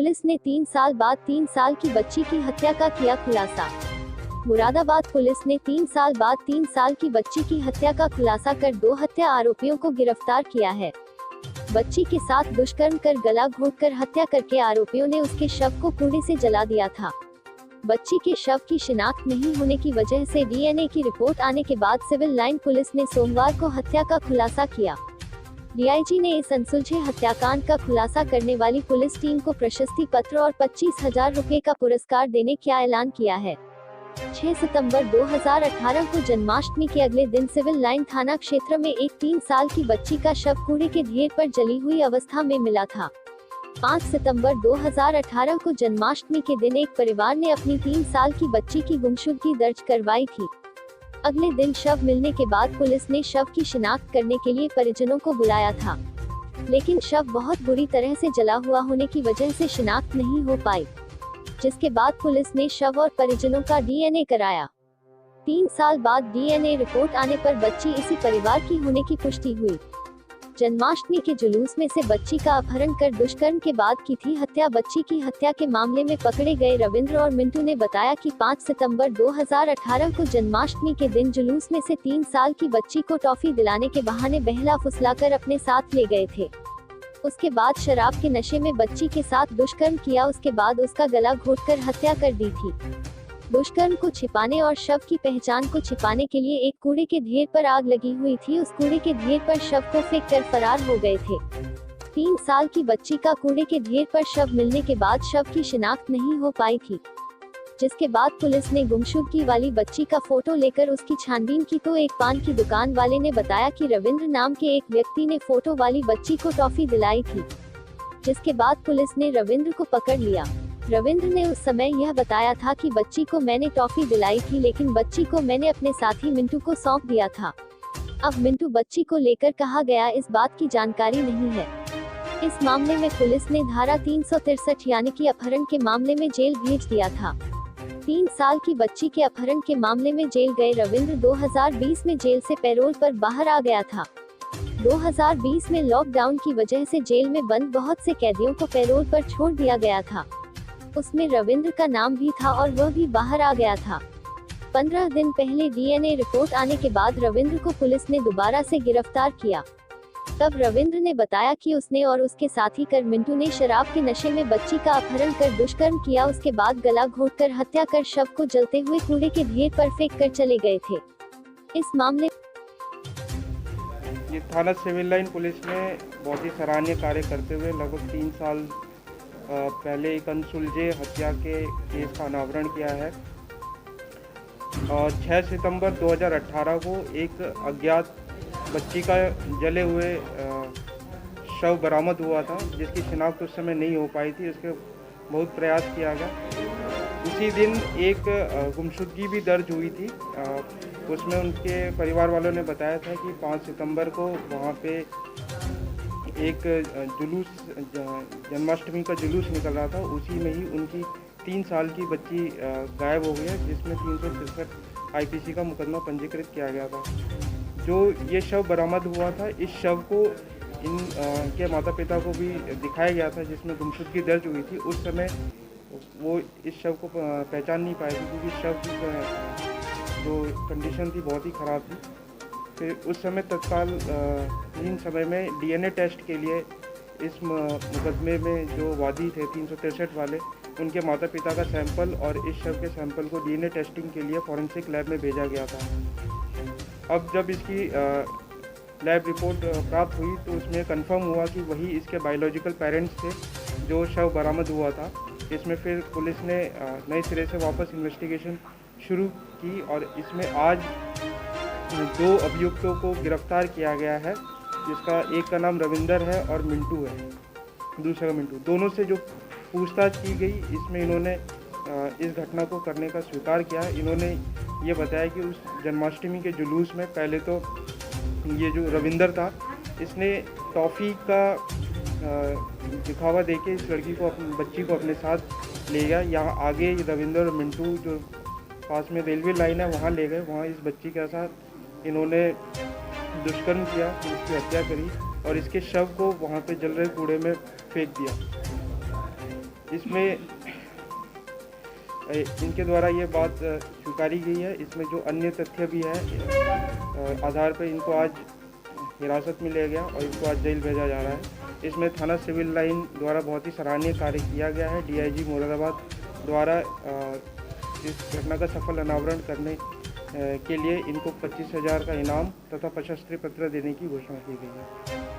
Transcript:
Police ने 3 साल बाद 3 साल की बच्ची की हत्या का किया खुलासा। मुरादाबाद पुलिस ने 3 साल बाद 3 साल की बच्ची की हत्या का खुलासा कर 2 हत्या आरोपियों को गिरफ्तार किया है। बच्ची के साथ दुष्कर्म कर गला घोंटकर हत्या करके आरोपियों ने उसके शव को कूड़े से जला दिया था। बच्ची के शव की शिनाख्त नहीं होने की वजह से डीएनए की रिपोर्ट आने के बाद सिविल लाइन पुलिस ने सोमवार को हत्या का खुलासा किया। डीआईजी ने इस अनसुलझे हत्याकांड का खुलासा करने वाली पुलिस टीम को प्रशस्ति पत्र और 25,000 रुपए का पुरस्कार देने का ऐलान किया है। 6 सितंबर 2018 को जन्माष्टमी के अगले दिन सिविल लाइन थाना क्षेत्र में एक 3 साल की बच्ची का शव कूड़े के ढेर पर जली हुई अवस्था में मिला था। 5 सितंबर 2018 को जन्माष्टमी के दिन एक परिवार ने अपनी 3 साल की बच्ची की गुमशुदगी दर्ज करवाई थी। अगले दिन शव मिलने के बाद पुलिस ने शव की शिनाख्त करने के लिए परिजनों को बुलाया था, लेकिन शव बहुत बुरी तरह से जला हुआ होने की वजह से शिनाख्त नहीं हो पाई, जिसके बाद पुलिस ने शव और परिजनों का डीएनए कराया। 3 साल बाद डीएनए रिपोर्ट आने पर बच्ची इसी परिवार की होने की पुष्टि हुई। जन्माष्टमी के जुलूस में से बच्ची का अपहरण कर दुष्कर्म के बाद की थी हत्या। बच्ची की हत्या के मामले में पकड़े गए रविंद्र और मिंटू ने बताया कि 5 सितंबर 2018 को जन्माष्टमी के दिन जुलूस में से 3 साल की बच्ची को टॉफी दिलाने के बहाने बहला फुसलाकर अपने साथ ले गए थे। उसके बाद शराब के नशे में बच्ची के साथ दुष्कर्म किया। उसके बाद उसका गला घोंटकर हत्या कर दी थी। दुष्कर्म को छिपाने और शव की पहचान को छिपाने के लिए एक कूड़े के ढेर पर आग लगी हुई थी। उस कूड़े के ढेर पर शव को फेंक कर फरार हो गए थे। 3 साल की बच्ची का कूड़े के ढेर पर शव मिलने के बाद शव की शिनाख्त नहीं हो पाई थी, जिसके बाद पुलिस ने गुमशुदगी वाली बच्ची का फोटो लेकर उसकी छानबीन की तो एक पान की दुकान वाले ने बताया कि रविंद्र नाम के एक व्यक्ति ने फोटो वाली बच्ची को टॉफी दिलाई थी, जिसके बाद पुलिस ने रविंद्र को पकड़ लिया। रविंद्र ने उस समय यह बताया था कि बच्ची को मैंने टॉफी दिलाई थी, लेकिन बच्ची को मैंने अपने साथी मिंटू को सौंप दिया था। अब मिंटू बच्ची को लेकर कहाँ गया, इस बात की जानकारी नहीं है। इस मामले में पुलिस ने धारा 363 यानी कि अपहरण के मामले में जेल भेज दिया था। 3 साल की बच्ची के अपहरण के मामले में जेल गए रविंद्र 2020 में जेल से पैरोल पर बाहर आ गया था। 2020 में लॉकडाउन की वजह से जेल में बंद बहुत से कैदियों को पैरोल पर छोड़ दिया गया था। उसमें रविंद्र का नाम भी था और वह भी बाहर आ गया था। 15 दिन पहले डीएनए रिपोर्ट आने के बाद रविंद्र को पुलिस ने दोबारा से गिरफ्तार किया। तब रविंद्र ने बताया कि उसने और उसके साथी कर मिंटू ने शराब के नशे में बच्ची का अपहरण कर दुष्कर्म किया। उसके बाद गला घोंटकर हत्या कर शव को जलते हुए कूड़े के ढेर पर फेंक कर चले गए थे। इस मामले ये थाना सिविल लाइन पुलिस ने बहुत ही सराहनीय कार्य करते हुए लगभग 3 साल पहले एक अनसुलझे हत्या के केस का अनावरण किया है। 6 सितंबर 2018 को एक अज्ञात बच्ची का जले हुए शव बरामद हुआ था, जिसकी शिनाख्त उस समय नहीं हो पाई थी। इसके बहुत प्रयास किया गया। उसी दिन एक गुमशुदगी भी दर्ज हुई थी। उसमें उनके परिवार वालों ने बताया था कि 5 सितंबर को वहाँ पे एक जुलूस, जन्माष्टमी का जुलूस निकल रहा था। उसी में ही उनकी 3 साल की बच्ची गायब हो गई है, जिसमें 363 आईपीसी का मुकदमा पंजीकृत किया गया था। जो ये शव बरामद हुआ था, इस शव को के माता पिता को भी दिखाया गया था, जिसमें गुमशुदगी दर्ज हुई थी। उस समय वो इस शव को पहचान नहीं पाए थे, क्योंकि शव की जो कंडीशन थी बहुत ही ख़राब थी। फिर उस समय तत्काल समय में डीएनए टेस्ट के लिए इस मुकदमे में जो वादी थे 363 वाले, उनके माता पिता का सैंपल और इस शव के सैंपल को डीएनए टेस्टिंग के लिए फॉरेंसिक लैब में भेजा गया था। अब जब इसकी लैब रिपोर्ट प्राप्त हुई तो उसमें कंफर्म हुआ कि वही इसके बायोलॉजिकल पेरेंट्स थे जो शव बरामद हुआ था। इसमें फिर पुलिस ने नए सिरे से वापस इन्वेस्टिगेशन शुरू की और इसमें आज 2 अभियुक्तों को गिरफ्तार किया गया है, जिसका एक का नाम रविंदर है और मिंटू है, दूसरा का मिंटू। दोनों से जो पूछताछ की गई, इसमें इन्होंने इस घटना को करने का स्वीकार किया। इन्होंने ये बताया कि उस जन्माष्टमी के जुलूस में पहले तो ये जो रविंदर था, इसने टॉफ़ी का दिखावा देके इस लड़की को, अपनी बच्ची को अपने साथ ले गया। यहाँ आगे रविंदर और मिंटू जो पास में रेलवे लाइन है वहाँ ले गए। वहाँ इस बच्ची के साथ इन्होंने दुष्कर्म किया, इसकी हत्या करी और इसके शव को वहाँ पे जल रहे कूड़े में फेंक दिया। इसमें इनके द्वारा ये बात स्वीकारी गई है। इसमें जो अन्य तथ्य भी है आधार पर इनको आज हिरासत में लिया गया और इनको आज जेल भेजा जा रहा है। इसमें थाना सिविल लाइन द्वारा बहुत ही सराहनीय कार्य किया गया है। डीआईजी मुरादाबाद द्वारा इस घटना का सफल अनावरण करने के लिए इनको 25,000 का इनाम तथा प्रशस्ति पत्र देने की घोषणा की गई है।